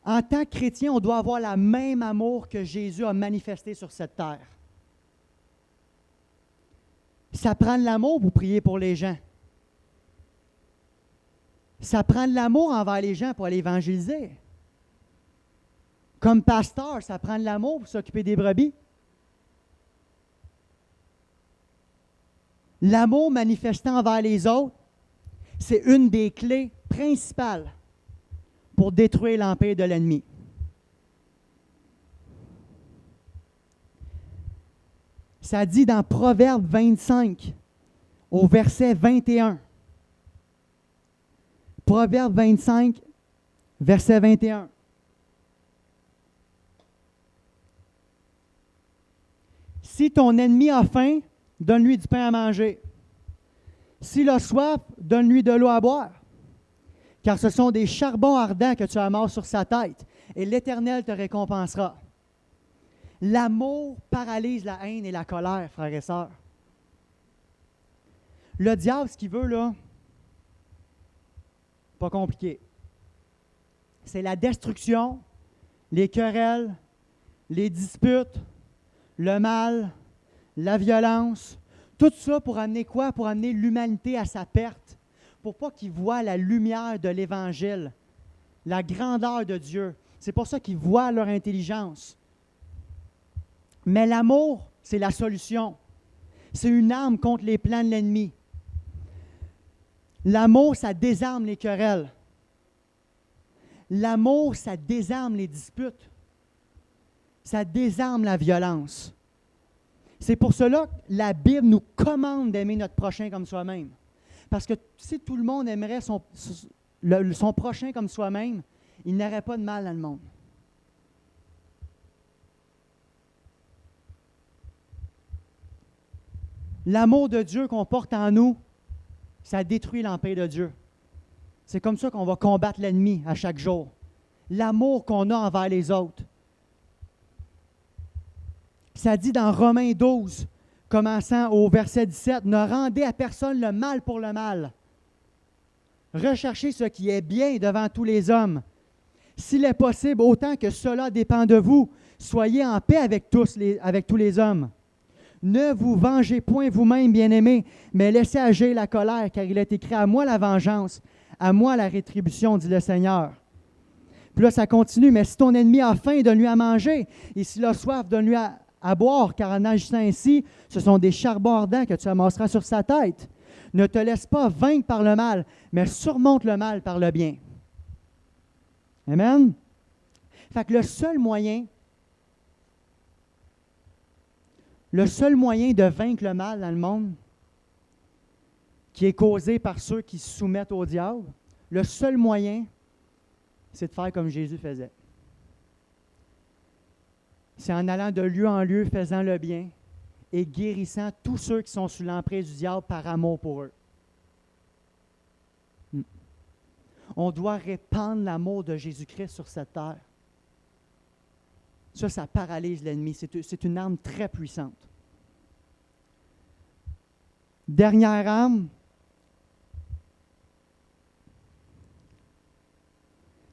En tant que chrétien, on doit avoir le même amour que Jésus a manifesté sur cette terre. Ça prend de l'amour pour prier pour les gens. Ça prend de l'amour envers les gens pour aller évangéliser. Comme pasteur, ça prend de l'amour pour s'occuper des brebis. L'amour manifesté envers les autres, c'est une des clés principales pour détruire l'empire de l'ennemi. Ça dit dans Proverbe 25, au verset 21. Proverbe 25, verset 21. Si ton ennemi a faim, donne-lui du pain à manger. S'il a soif, donne-lui de l'eau à boire. Car ce sont des charbons ardents que tu amasses sur sa tête, et l'Éternel te récompensera. L'amour paralyse la haine et la colère, frères et sœurs. Le diable, ce qu'il veut, là, pas compliqué. C'est la destruction, les querelles, les disputes, le mal, la violence, tout ça pour amener quoi? Pour amener l'humanité à sa perte, pour pas qu'ils voient la lumière de l'Évangile, la grandeur de Dieu. C'est pour ça qu'ils voient leur intelligence. Mais l'amour, c'est la solution. C'est une arme contre les plans de l'ennemi. L'amour, ça désarme les querelles. L'amour, ça désarme les disputes. Ça désarme la violence. C'est pour cela que la Bible nous commande d'aimer notre prochain comme soi-même. Parce que si tout le monde aimerait son prochain comme soi-même, il n'aurait pas de mal dans le monde. L'amour de Dieu qu'on porte en nous, ça détruit l'empire de Dieu. C'est comme ça qu'on va combattre l'ennemi à chaque jour. L'amour qu'on a envers les autres. Ça dit dans Romains 12, commençant au verset 17, « Ne rendez à personne le mal pour le mal. Recherchez ce qui est bien devant tous les hommes. S'il est possible, autant que cela dépend de vous, soyez en paix avec tous les hommes. Ne vous vengez point vous-même, bien-aimés, mais laissez agir la colère, car il est écrit à moi la vengeance, à moi la rétribution, dit le Seigneur. » Puis là, ça continue, « Mais si ton ennemi a faim, donne-lui à manger, et s'il a soif, donne-lui à boire, car en agissant ainsi, ce sont des charbons ardents que tu amasseras sur sa tête. Ne te laisse pas vaincre par le mal, mais surmonte le mal par le bien. » Amen? Fait que le seul moyen de vaincre le mal dans le monde, qui est causé par ceux qui se soumettent au diable, le seul moyen, c'est de faire comme Jésus faisait. C'est en allant de lieu en lieu, faisant le bien et guérissant tous ceux qui sont sous l'emprise du diable par amour pour eux. On doit répandre l'amour de Jésus-Christ sur cette terre. Ça paralyse l'ennemi. C'est une arme très puissante. Dernière arme,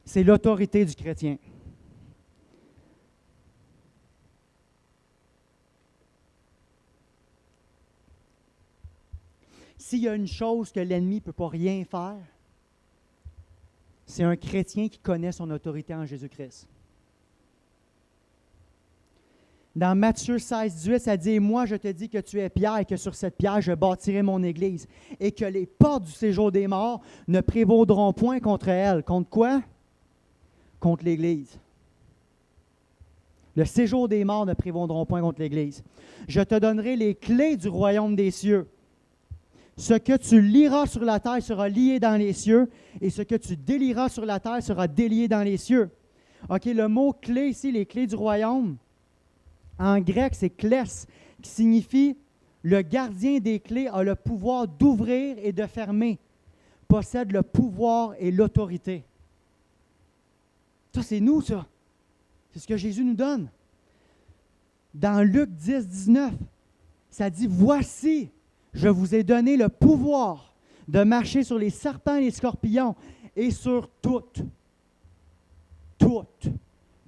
c'est l'autorité du chrétien. S'il y a une chose que l'ennemi ne peut pas rien faire, c'est un chrétien qui connaît son autorité en Jésus-Christ. Dans Matthieu 16, 18, ça dit « Moi, je te dis que tu es Pierre et que sur cette pierre, je bâtirai mon Église et que les portes du séjour des morts ne prévaudront point contre elle. » Contre quoi? Contre l'Église. Le séjour des morts ne prévaudront point contre l'Église. « Je te donnerai les clés du royaume des cieux. Ce que tu lieras sur la terre sera lié dans les cieux, et ce que tu délieras sur la terre sera délié dans les cieux. » OK, le mot « clé » ici, les clés du royaume, en grec, c'est « klès », qui signifie « le gardien des clés a le pouvoir d'ouvrir et de fermer, possède le pouvoir et l'autorité. » Ça, c'est nous, ça. C'est ce que Jésus nous donne. Dans Luc 10, 19, ça dit « Voici, je vous ai donné le pouvoir de marcher sur les serpents et les scorpions et sur toute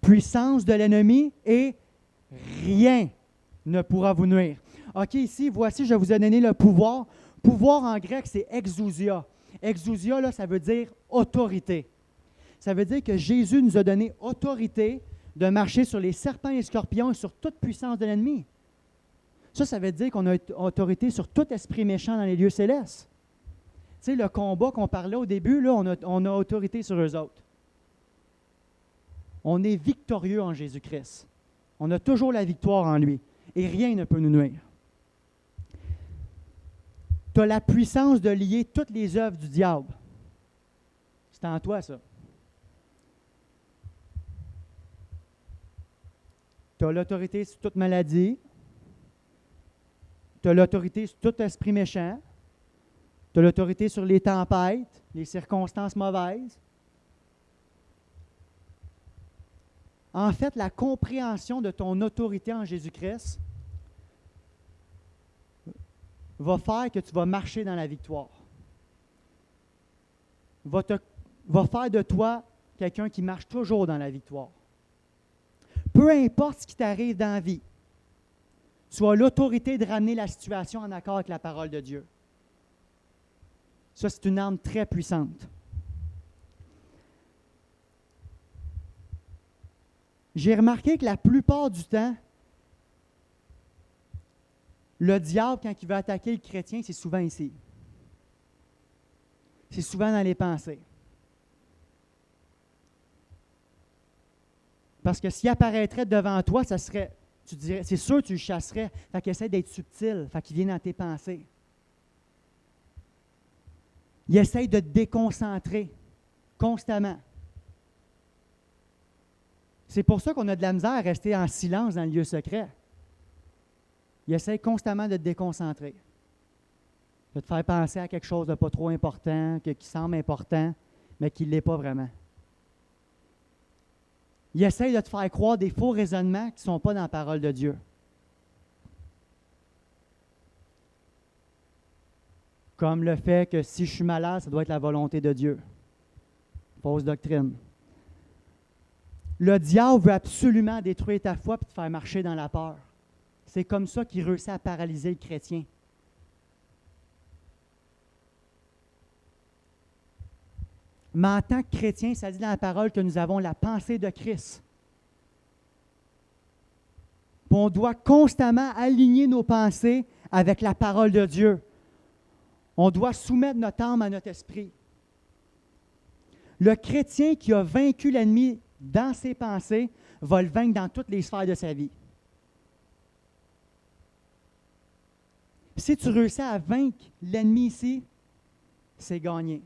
puissance de l'ennemi et rien ne pourra vous nuire. » OK, ici, voici, je vous ai donné le pouvoir. Pouvoir en grec, c'est exousia. Exousia, là, ça veut dire autorité. Ça veut dire que Jésus nous a donné autorité de marcher sur les serpents et les scorpions et sur toute puissance de l'ennemi. Ça veut dire qu'on a autorité sur tout esprit méchant dans les lieux célestes. Tu sais, le combat qu'on parlait au début, là, on a autorité sur eux autres. On est victorieux en Jésus-Christ. On a toujours la victoire en lui. Et rien ne peut nous nuire. Tu as la puissance de lier toutes les œuvres du diable. C'est en toi, ça. Tu as l'autorité sur toute maladie. Tu as l'autorité sur tout esprit méchant. Tu as l'autorité sur les tempêtes, les circonstances mauvaises. En fait, la compréhension de ton autorité en Jésus-Christ va faire que tu vas marcher dans la victoire. Va faire de toi quelqu'un qui marche toujours dans la victoire. Peu importe ce qui t'arrive dans la vie, tu as l'autorité de ramener la situation en accord avec la parole de Dieu. Ça, c'est une arme très puissante. J'ai remarqué que la plupart du temps, le diable, quand il veut attaquer le chrétien, c'est souvent ici. C'est souvent dans les pensées. Parce que s'il apparaîtrait devant toi, ça serait, tu dirais, c'est sûr que tu le chasserais. Fait qu'il essaie d'être subtil, fait qu'il vient dans tes pensées. Il essaie de te déconcentrer constamment. C'est pour ça qu'on a de la misère à rester en silence dans le lieu secret. Il essaie constamment de te déconcentrer, de te faire penser à quelque chose de pas trop important, qui semble important, mais qui ne l'est pas vraiment. Il essaie de te faire croire des faux raisonnements qui ne sont pas dans la parole de Dieu. Comme le fait que si je suis malade, ça doit être la volonté de Dieu. Fausse doctrine. Le diable veut absolument détruire ta foi et te faire marcher dans la peur. C'est comme ça qu'il réussit à paralyser le chrétien. Mais en tant que chrétien, ça dit dans la parole que nous avons la pensée de Christ. Puis on doit constamment aligner nos pensées avec la parole de Dieu. On doit soumettre notre âme à notre esprit. Le chrétien qui a vaincu l'ennemi dans ses pensées va le vaincre dans toutes les sphères de sa vie. Si tu réussis à vaincre l'ennemi ici, c'est gagné.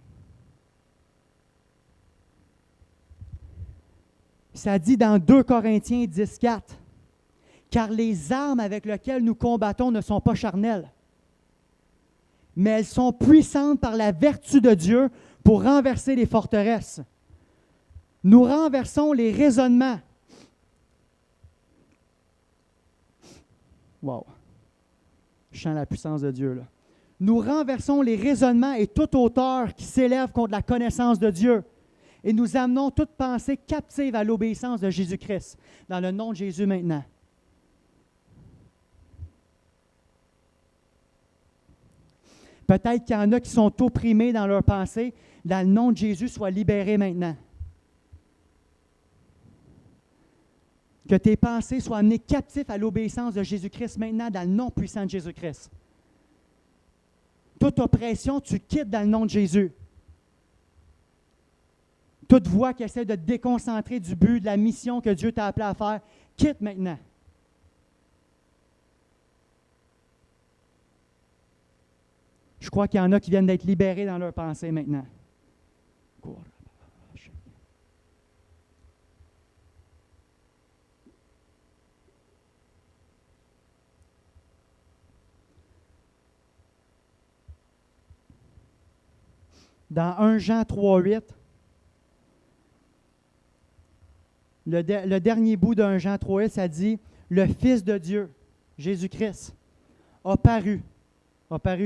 Ça dit dans 2 Corinthiens 10, 4, « Car les armes avec lesquelles nous combattons ne sont pas charnelles, mais elles sont puissantes par la vertu de Dieu pour renverser les forteresses. Nous renversons les raisonnements. » Wow! Je sens la puissance de Dieu, là. Nous renversons les raisonnements et toute hauteur qui s'élève contre la connaissance de Dieu. Et nous amenons toute pensée captive à l'obéissance de Jésus-Christ, dans le nom de Jésus maintenant. Peut-être qu'il y en a qui sont opprimés dans leurs pensées. Dans le nom de Jésus, soient libérés maintenant. Que tes pensées soient amenées captives à l'obéissance de Jésus-Christ maintenant, dans le nom puissant de Jésus-Christ. Toute oppression, tu quittes dans le nom de Jésus. Toute voix qui essaie de te déconcentrer du but, de la mission que Dieu t'a appelé à faire, quitte maintenant. Je crois qu'il y en a qui viennent d'être libérés dans leurs pensées maintenant. Dans 1 Jean 3,8, le dernier bout d'un Jean 3,8, ça dit « Le Fils de Dieu, Jésus-Christ, a paru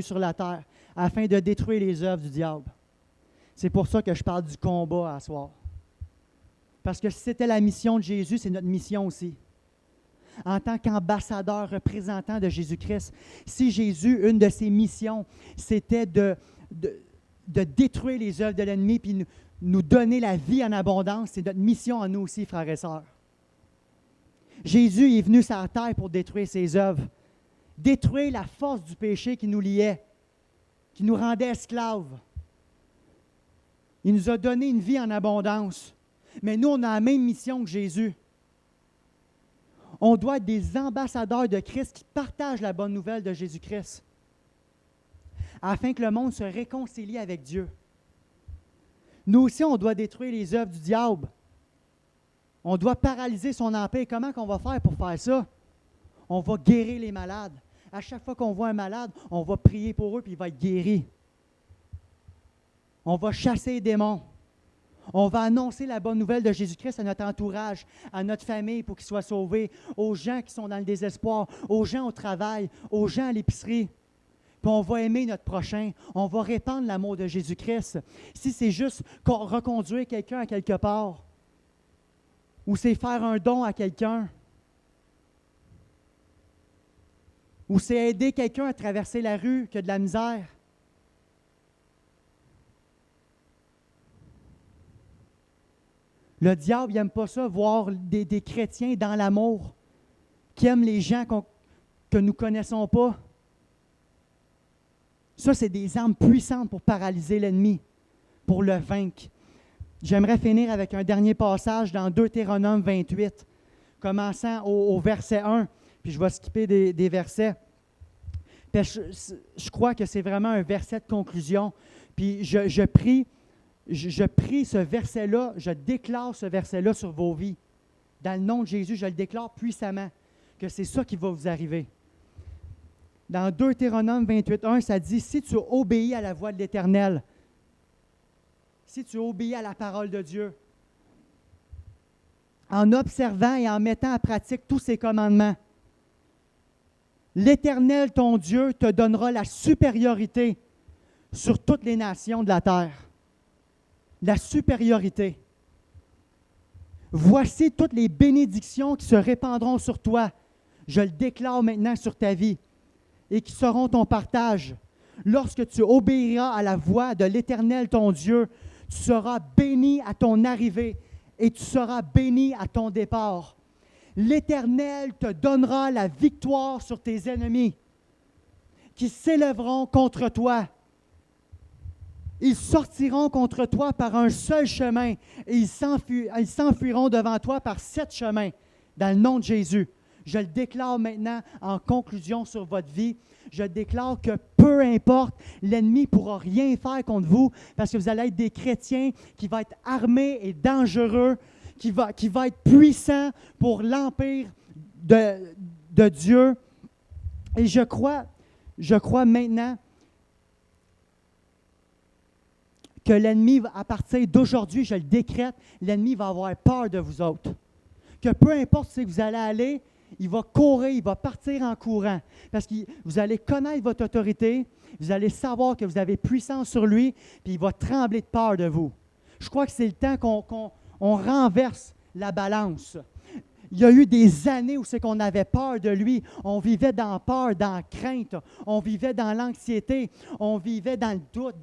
sur la terre afin de détruire les œuvres du diable. » C'est pour ça que je parle du combat à soir. Parce que si c'était la mission de Jésus, c'est notre mission aussi. En tant qu'ambassadeur, représentant de Jésus-Christ, si Jésus, une de ses missions, c'était de détruire les œuvres de l'ennemi puis nous donner la vie en abondance, c'est notre mission à nous aussi, frères et sœurs. Jésus est venu sur la terre pour détruire ses œuvres, détruire la force du péché qui nous liait, qui nous rendait esclaves. Il nous a donné une vie en abondance. Mais nous, on a la même mission que Jésus. On doit être des ambassadeurs de Christ qui partagent la bonne nouvelle de Jésus-Christ, afin que le monde se réconcilie avec Dieu. Nous aussi, on doit détruire les œuvres du diable. On doit paralyser son empire. Comment qu'on va faire pour faire ça? On va guérir les malades. À chaque fois qu'on voit un malade, on va prier pour eux, puis il va être guéri. On va chasser les démons. On va annoncer la bonne nouvelle de Jésus-Christ à notre entourage, à notre famille pour qu'ils soient sauvés, aux gens qui sont dans le désespoir, aux gens au travail, aux gens à l'épicerie. Puis on va aimer notre prochain. On va répandre l'amour de Jésus-Christ. Si c'est juste reconduire quelqu'un à quelque part, ou c'est faire un don à quelqu'un, ou c'est aider quelqu'un à traverser la rue qui a de la misère. Le diable n'aime pas ça, voir des chrétiens dans l'amour, qui aiment les gens que nous ne connaissons pas. Ça, c'est des armes puissantes pour paralyser l'ennemi, pour le vaincre. J'aimerais finir avec un dernier passage dans Deutéronome 28, commençant au verset 1, puis je vais skipper des versets. Je crois que c'est vraiment un verset de conclusion. Puis je prie ce verset-là, je déclare ce verset-là sur vos vies. Dans le nom de Jésus, je le déclare puissamment, que c'est ça qui va vous arriver. Dans Deutéronome 28.1, ça dit « Si tu obéis à la voix de l'Éternel, si tu obéis à la parole de Dieu, en observant et en mettant en pratique tous ses commandements, l'Éternel, ton Dieu, te donnera la supériorité sur toutes les nations de la terre. » La supériorité. Voici toutes les bénédictions qui se répandront sur toi. Je le déclare maintenant sur ta vie et qui seront ton partage. Lorsque tu obéiras à la voix de l'Éternel, ton Dieu, tu seras béni à ton arrivée et tu seras béni à ton départ. L'Éternel te donnera la victoire sur tes ennemis qui s'élèveront contre toi. Ils sortiront contre toi par un seul chemin et ils s'enfuiront devant toi par 7 chemins, dans le nom de Jésus. Je le déclare maintenant en conclusion sur votre vie. Je déclare que peu importe, l'ennemi ne pourra rien faire contre vous parce que vous allez être des chrétiens qui vont être armés et dangereux, qui va être puissant pour l'empire de Dieu. Et je crois maintenant que l'ennemi, à partir d'aujourd'hui, je le décrète, l'ennemi va avoir peur de vous autres. Que peu importe où vous allez aller, il va courir, il va partir en courant. Parce que vous allez connaître votre autorité, vous allez savoir que vous avez puissance sur lui, puis il va trembler de peur de vous. Je crois que c'est le temps qu'on renverse la balance. Il y a eu des années où c'est qu'on avait peur de lui. On vivait dans la peur, dans la crainte. On vivait dans l'anxiété. On vivait dans le doute.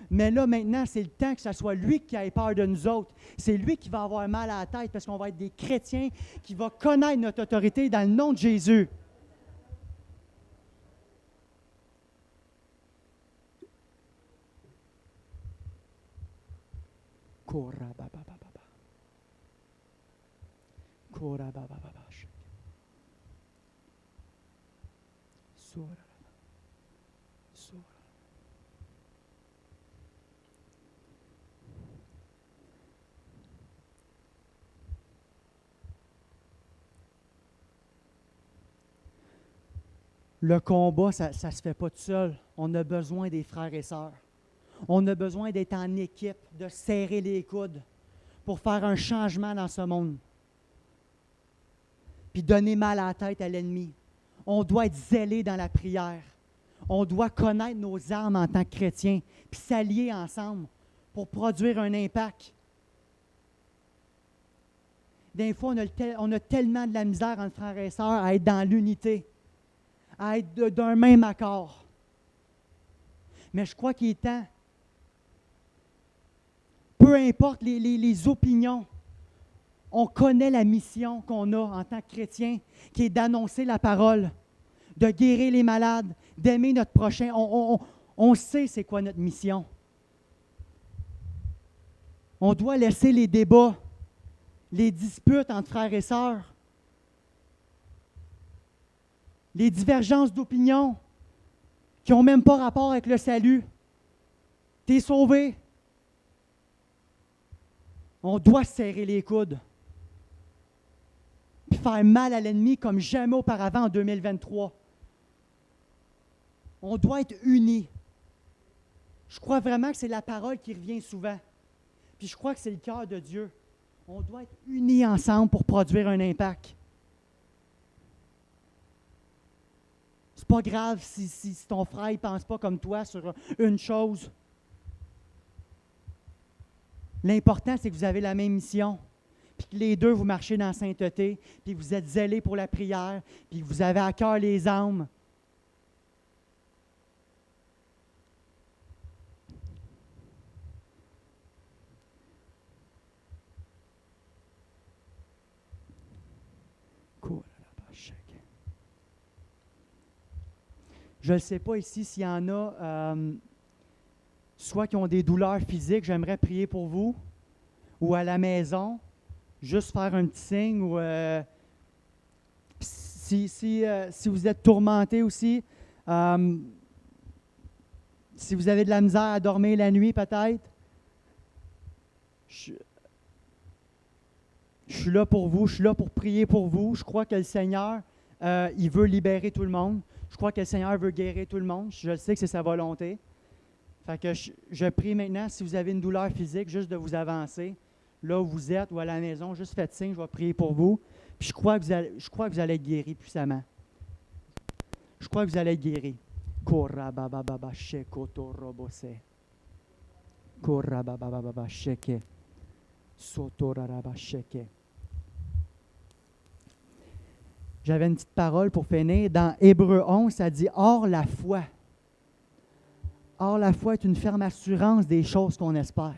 Mais là, maintenant, c'est le temps que ce soit lui qui ait peur de nous autres. C'est lui qui va avoir mal à la tête parce qu'on va être des chrétiens qui vont connaître notre autorité dans le nom de Jésus. Le combat, ça ne se fait pas tout seul. On a besoin des frères et sœurs. On a besoin d'être en équipe, de serrer les coudes pour faire un changement dans ce monde. Puis donner mal à la tête à l'ennemi. On doit être zélé dans la prière. On doit connaître nos armes en tant que chrétiens, puis s'allier ensemble pour produire un impact. Des fois, on a tellement de la misère entre frères et sœurs à être dans l'unité, à être d'un même accord. Mais je crois qu'il est temps, peu importe les opinions, on connaît la mission qu'on a en tant que chrétien, qui est d'annoncer la parole, de guérir les malades, d'aimer notre prochain. On sait c'est quoi notre mission. On doit laisser les débats, les disputes entre frères et sœurs, les divergences d'opinion qui n'ont même pas rapport avec le salut. T'es sauvé. On doit serrer les coudes puis faire mal à l'ennemi comme jamais auparavant en 2023. On doit être unis. Je crois vraiment que c'est la parole qui revient souvent. Puis je crois que c'est le cœur de Dieu. On doit être unis ensemble pour produire un impact. C'est pas grave si ton frère ne pense pas comme toi sur une chose. L'important, c'est que vous avez la même mission, puis que les deux, vous marchez dans la sainteté, puis que vous êtes zélés pour la prière, puis que vous avez à cœur les âmes. Je ne sais pas ici s'il y en a, soit qui ont des douleurs physiques, j'aimerais prier pour vous, ou à la maison, juste faire un petit signe, ou si vous êtes tourmenté aussi, si vous avez de la misère à dormir la nuit peut-être, je suis là pour vous, je suis là pour prier pour vous. Je crois que le Seigneur, il veut libérer tout le monde. Je crois que le Seigneur veut guérir tout le monde. Je sais que c'est sa volonté. Fait que je prie maintenant, si vous avez une douleur physique, juste de vous avancer, là où vous êtes ou à la maison, juste faites signe, je vais prier pour vous. Puis je crois que vous allez être guéri puissamment. Je crois que vous allez être guéri. J'avais une petite parole pour finir. Dans Hébreux 11, ça dit « Or la foi ». Or la foi est une ferme assurance des choses qu'on espère.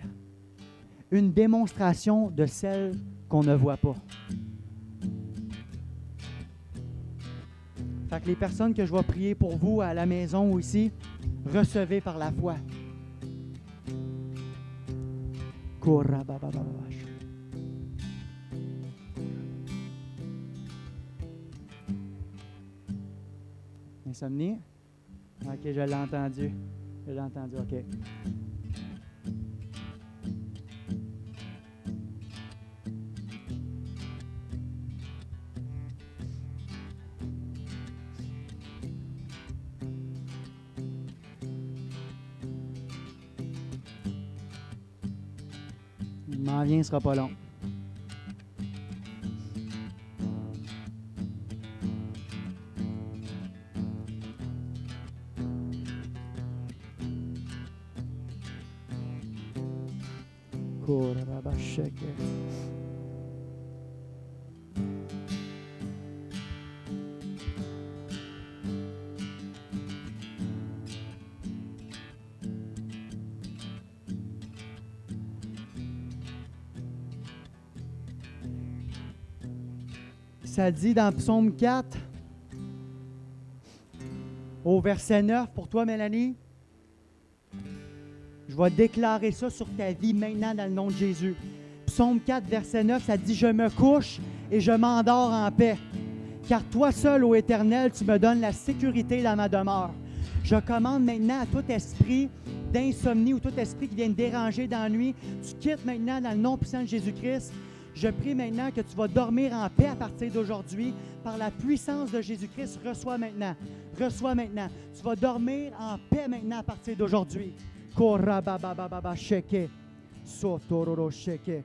Une démonstration de celles qu'on ne voit pas. Fait que les personnes que je vais prier pour vous à la maison ou ici, recevez par la foi. Insomnie? OK, je l'ai entendu. Je l'ai entendu, OK. Il m'en vient, ce sera pas long. ça dit dans Psaume 4, au verset 9, pour toi, Mélanie, je vais déclarer ça sur ta vie maintenant dans le nom de Jésus. Psaume 4, verset 9, ça dit « Je me couche et je m'endors en paix, car toi seul, ô Éternel, tu me donnes la sécurité dans ma demeure. » Je commande maintenant à tout esprit d'insomnie ou tout esprit qui vient te déranger dans la nuit, tu quittes maintenant dans le nom puissant de Jésus-Christ. Je prie maintenant que tu vas dormir en paix à partir d'aujourd'hui. Par la puissance de Jésus-Christ, reçois maintenant. Reçois maintenant. Tu vas dormir en paix maintenant à partir d'aujourd'hui. Korababababa sheke. Sotororo sheke.